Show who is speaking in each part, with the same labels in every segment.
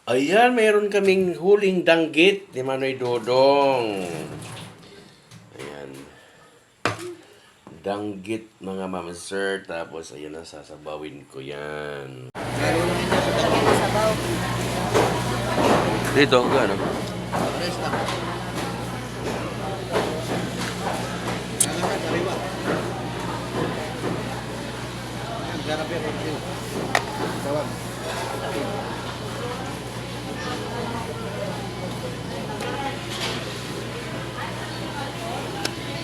Speaker 1: Ayan, mayroon kaming huling danggit ni Manoy Dodong. Ayan. Danggit mga ma'am sir. Tapos ayan na, sasabawin ko yan.
Speaker 2: Sabaw.
Speaker 1: Dito, gano?
Speaker 2: Rest lang. Kariwa. Garap yan. Tawag.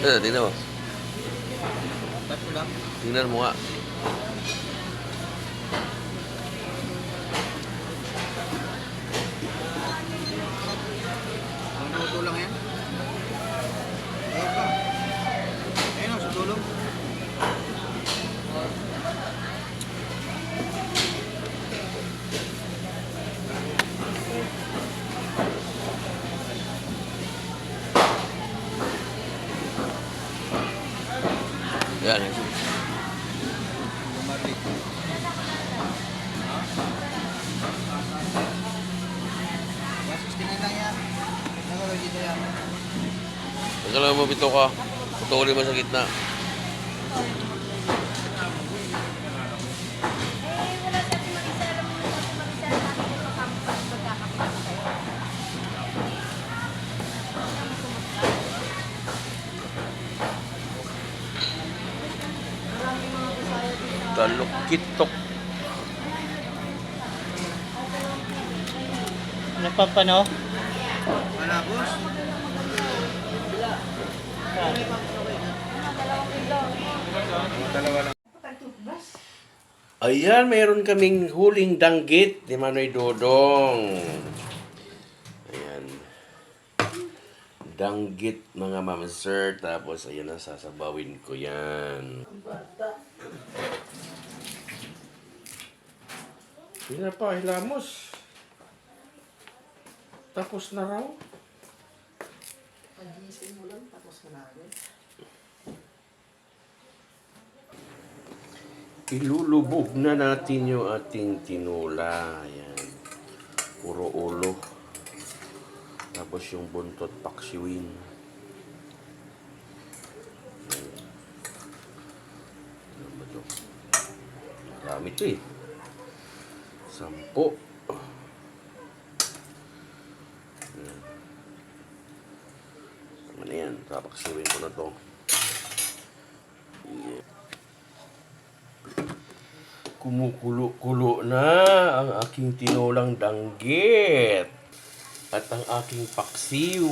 Speaker 1: Tingnan mo.
Speaker 2: Tatlo lang.
Speaker 1: Tingnan mo nga.
Speaker 2: Ang nauto lang yan. Ayun pa. Ayun o, sa tulong.
Speaker 1: Yan.
Speaker 2: Bumalik. lang yan. Nagawin dito yan.
Speaker 1: Huwag ka lang mabito ka. Patuloy mo sa gitna. Talok-kitok.
Speaker 3: Nagpampano?
Speaker 2: Malabos. Dalawa lang.
Speaker 1: Ayan, mayroon kaming huling danggit ni Manoy Dodong. Ayan. Danggit mga ma'am sir. Tapos ayan na, sasabawin ko yan. Hindi na pa, hilamos. Tapos na raw.
Speaker 2: Pagising mo lang, tapos ka na agad.
Speaker 1: Ilulubog na natin yung ating tinola. Ayan. Puro ulo. Tapos yung buntot paksiwin. Ano ba ito? Marami ito eh. 10. Ayan. Tama na yan. Papaksiwin ko na ito. Yeah. Kumukulo-kulo na ang aking tinolang danggit at ang aking paksiw.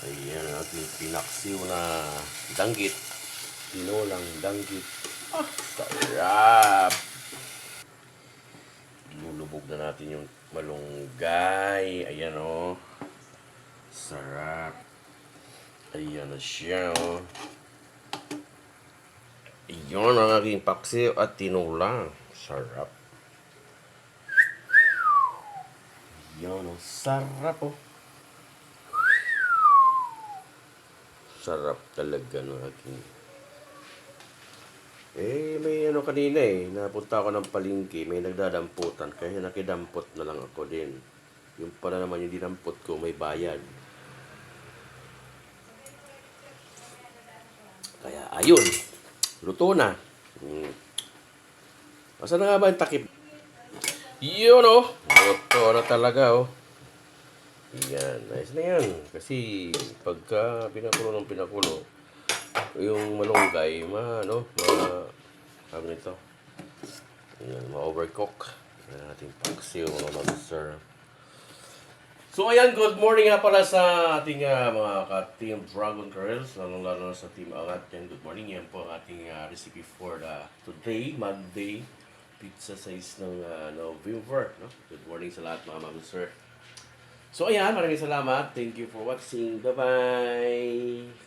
Speaker 1: Ayan ang aking pinaksiw na danggit. Tinolang danggit. Ah, sarap! Lulubog na natin yung malunggay. Ayan o. Sarap. Ayan na siya o. Iyon ang aking paksiw at tinola. Sarap. Iyon ang sarap oh. Sarap talaga ng aking. May ano kanina napunta ako ng palengke, may nagdadamputan, kaya nakidampot na lang ako din. Yung pala naman yung dinampot ko, may bayad. Kaya ayun. Luto na. Asa na nga ba yung takip? Yun oh. Luto na talaga oh. Yan. Nice na yan. Kasi pagka pinakulo ng pinakulo, yung malunggay, ano ito? Yan, ma-overcook. Yan natin paksiw mga mamster. So ayan, good morning nga pala sa ating mga ka-team Dragon Curls, lalo na sa team Angat. And good morning, yan po ang ating recipe for today, Monday, pizza size ng November. No? Good morning sa lahat mga ma'am sir. So ayan, maraming salamat. Thank you for watching. Bye-bye!